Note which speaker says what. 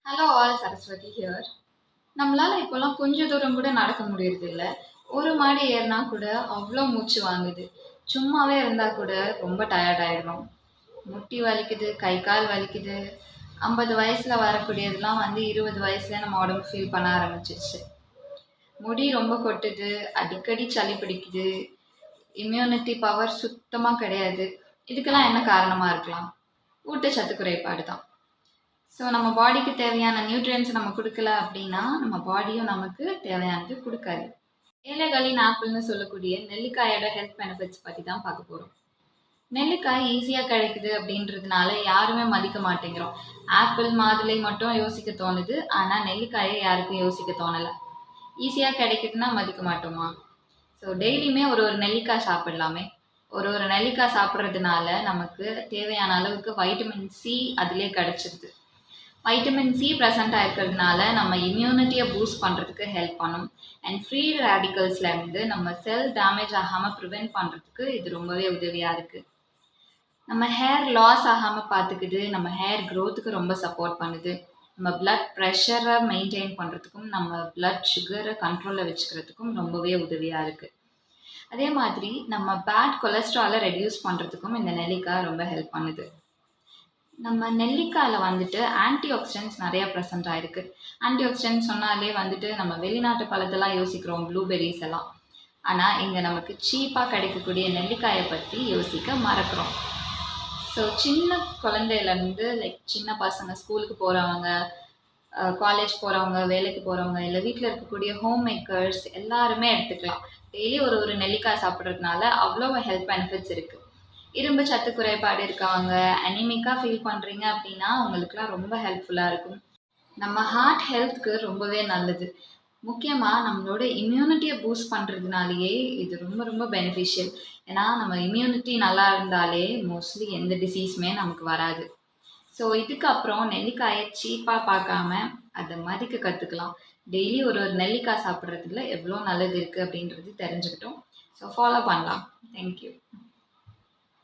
Speaker 1: Hello all, Saraswati here. நம்மளால இப்போலாம் கொஞ்ச தூரம் கூட நடக்க முடியறது இல்ல. ஒரு மாடி ஏறினா கூட அவ்வளோ மூச்சு வாங்குது. சும்மாவே இருந்தா கூட ரொம்ப டயர்ட் ஆயிடுறோம். முட்டி வலிக்குது, கை கால் வலிக்குது. 50 வயசுல வரக்கூடியதெல்லாம் 20 வயசுல நம்ம உடம்பு ஃபீல் பண்ண ஆரம்பிச்சிருச்சு. முடி ரொம்ப கொட்டுது, அடிக்கடி சளி பிடிக்குது, இம்யூனிட்டி பவர் சுத்தமா கிடையாது. இதுக்கெல்லாம் என்ன காரணமா இருக்கலாம்? ஊட்டச்சத்து குறைபாடு தான். ஸோ நம்ம பாடிக்கு தேவையான நியூட்ரியன்ஸ் நம்ம கொடுக்கல அப்படின்னா நம்ம பாடியும் நமக்கு தேவையானது கொடுக்காது. ஏழைகளின் ஆப்பிள்னு சொல்லக்கூடிய நெல்லிக்காயோட ஹெல்த் பெனிஃபிட்ஸ் பற்றி தான் பார்க்க போகிறோம். நெல்லிக்காய் ஈஸியாக கிடைக்குது அப்படின்றதுனால யாருமே மதிக்க மாட்டேங்கிறோம். ஆப்பிள் மாதுளை மட்டும் யோசிக்க தோணுது, ஆனால் நெல்லிக்காயை யாருக்கும் யோசிக்க தோணலை. ஈஸியாக கிடைக்குதுன்னா மதிக்க மாட்டோமா? ஸோ டெய்லியுமே ஒரு ஒரு நெல்லிக்காய் சாப்பிடலாமே. ஒரு ஒரு நெல்லிக்காய் சாப்பிட்றதுனால நமக்கு தேவையான அளவுக்கு வைட்டமின் சி அதிலே கிடச்சிருது. வைட்டமின் சி ப்ரெசண்ட்டாக இருக்கிறதுனால நம்ம இம்யூனிட்டியை பூஸ்ட் பண்ணுறதுக்கு ஹெல்ப் பண்ணும். அண்ட் ஃப்ரீ ரேடிக்கல்ஸ்லேருந்து நம்ம செல் டேமேஜ் ஆகாமல் ப்ரிவெண்ட் பண்ணுறதுக்கு இது ரொம்பவே உதவியாக இருக்குது. நம்ம ஹேர் லாஸ் ஆகாமல் பார்த்துக்குது, நம்ம ஹேர் க்ரோத்துக்கு ரொம்ப சப்போர்ட் பண்ணுது. நம்ம பிளட் ப்ரெஷரை மெயின்டைன் பண்ணுறதுக்கும் நம்ம பிளட் சுகரை கண்ட்ரோலில் வச்சுக்கிறதுக்கும் ரொம்பவே உதவியாக இருக்குது. அதே மாதிரி நம்ம பேட் கொலஸ்ட்ராலை ரெடியூஸ் பண்ணுறதுக்கும் இந்த நெல்லிக்காய் ரொம்ப ஹெல்ப் பண்ணுது. நம்ம நெல்லிக்காயில் ஆன்டி ஆக்சிடென்ட்ஸ் நிறையா ப்ரெசென்ட் ஆகிருக்கு. ஆன்டி ஆக்சிடென்ட்ஸ் சொன்னாலே நம்ம வெளிநாட்டு பழத்தெல்லாம் யோசிக்கிறோம், ப்ளூபெரிஸ் எல்லாம். ஆனால் இங்கே நமக்கு சீப்பாக கிடைக்கக்கூடிய நெல்லிக்காயை பற்றி யோசிக்க மறக்கிறோம். ஸோ சின்ன குழந்தையிலேருந்து சின்ன பசங்க, ஸ்கூலுக்கு போகிறவங்க, காலேஜ் போகிறவங்க, வேலைக்கு போகிறவங்க, இல்லை வீட்டில் இருக்கக்கூடிய ஹோம் மேக்கர்ஸ் எல்லாருமே எடுத்துக்கலாம். டெய்லி ஒரு ஒரு நெல்லிக்காய் சாப்பிட்றதுனால அவ்வளோ ஹெல்த் பெனிஃபிட்ஸ் இருக்குது. இரும்பு சத்து குறைபாடு இருக்கவங்க, அனிமிக்காக ஃபீல் பண்ணுறீங்க அப்படின்னா உங்களுக்குலாம் ரொம்ப ஹெல்ப்ஃபுல்லாக இருக்கும். நம்ம ஹார்ட் ஹெல்த்துக்கு ரொம்பவே நல்லது. முக்கியமாக நம்மளோட இம்யூனிட்டியை பூஸ்ட் பண்ணுறதுனாலேயே இது ரொம்ப ரொம்ப பெனிஃபிஷியல். ஏன்னா நம்ம இம்யூனிட்டி நல்லா இருந்தாலே மோஸ்ட்லி எந்த டிசீஸுமே நமக்கு வராது. ஸோ இதுக்கப்புறம் நெல்லிக்காயை சீப்பாக பார்க்காம அதை மதிக்க கற்றுக்கலாம். டெய்லி ஒரு ஒரு நெல்லிக்காய் சாப்பிட்றதுல எவ்வளோ நல்லது இருக்குது அப்படின்றது தெரிஞ்சுக்கிட்டோம். ஸோ ஃபாலோ பண்ணலாம். தேங்க்யூ.